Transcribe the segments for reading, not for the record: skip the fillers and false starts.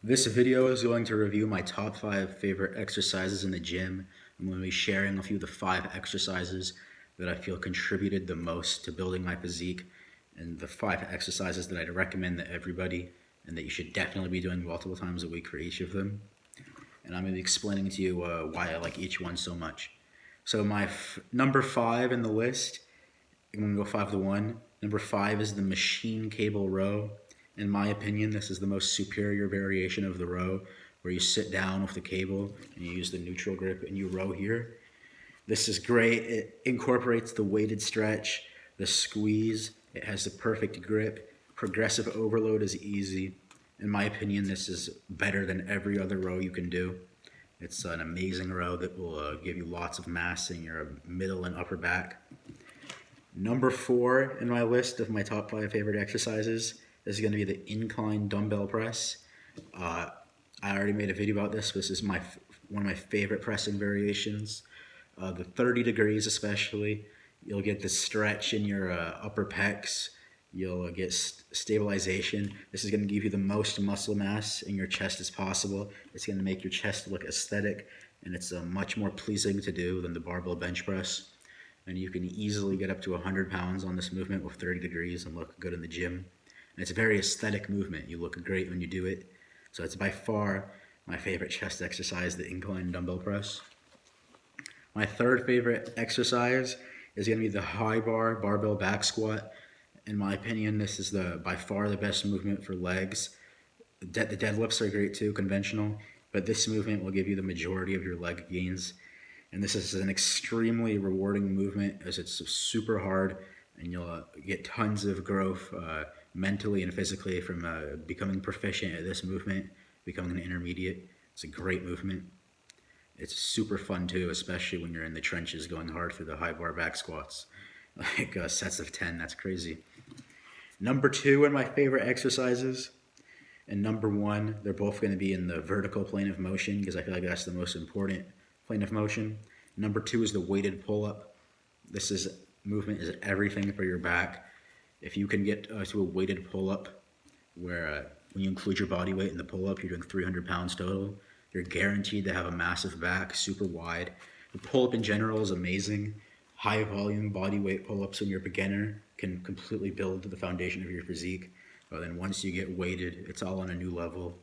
This video is going to review my top 5 favorite exercises in the gym. I'm going to be sharing a few of the 5 exercises that I feel contributed the most to building my physique, and the 5 exercises that I'd recommend to everybody and that you should definitely be doing multiple times a week for each of them. And I'm going to be explaining to you why I like each one so much. So my number 5 in the list, I'm going to go 5 to 1. Number 5 is the machine cable row. In my opinion, this is the most superior variation of the row, where you sit down with the cable and you use the neutral grip and you row here. This is great. It incorporates the weighted stretch, the squeeze. It has the perfect grip. Progressive overload is easy. In my opinion, this is better than every other row you can do. It's an amazing row that will give you lots of mass in your middle and upper back. Number 4 in my list of my top 5 favorite exercises is going to be the incline dumbbell press. I already made a video about this. This is one of my favorite pressing variations. The 30 degrees especially, you'll get the stretch in your upper pecs. You'll get stabilization. This is going to give you the most muscle mass in your chest as possible. It's going to make your chest look aesthetic, and it's much more pleasing to do than the barbell bench press. And you can easily get up to 100 pounds on this movement with 30 degrees and look good in the gym. And it's a very aesthetic movement. You look great when you do it. So it's by far my favorite chest exercise, the incline dumbbell press. My third favorite exercise is going to be the high bar barbell back squat. In my opinion, this is by far the best movement for legs. The deadlifts are great too, conventional, but this movement will give you the majority of your leg gains. And this is an extremely rewarding movement as it's super hard, and you'll get tons of growth mentally and physically from becoming proficient at this movement, becoming an intermediate. It's a great movement. It's super fun too, especially when you're in the trenches going hard through the high bar back squats. Like sets of 10, that's crazy. Number 2 in my favorite exercises, and number 1, they're both going to be in the vertical plane of motion because I feel like that's the most important plane of motion. Number 2 is the weighted pull-up. This movement is everything for your back. If you can get to a weighted pull-up where when you include your body weight in the pull-up, you're doing 300 pounds total, you're guaranteed to have a massive back, super wide. The pull-up in general is amazing. High volume body weight pull-ups when you're a beginner can completely build the foundation of your physique. But then once you get weighted, it's all on a new level.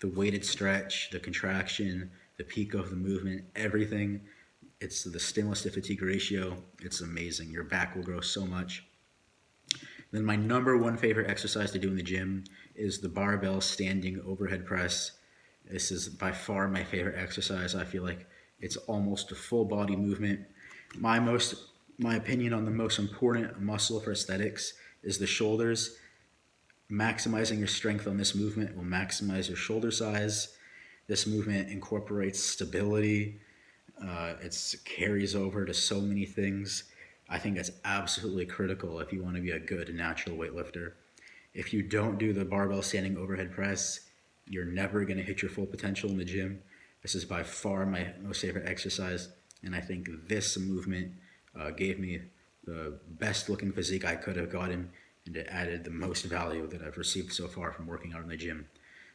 The weighted stretch, the contraction, the peak of the movement, everything. It's the stimulus to fatigue ratio. It's amazing. Your back will grow so much. Then my number 1 favorite exercise to do in the gym is the barbell standing overhead press. This is by far my favorite exercise. I feel like it's almost a full body movement. My opinion on the most important muscle for aesthetics is the shoulders. Maximizing your strength on this movement will maximize your shoulder size. This movement incorporates stability. It carries over to so many things. I think that's absolutely critical if you want to be a good natural weightlifter. If you don't do the barbell standing overhead press, you're never going to hit your full potential in the gym. This is by far my most favorite exercise, and I think this movement gave me the best looking physique I could have gotten, and it added the most value that I've received so far from working out in the gym.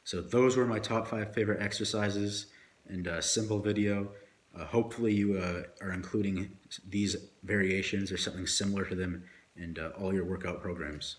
So those were my top 5 favorite exercises, and a simple video. Hopefully you are including these variations or something similar to them in all your workout programs.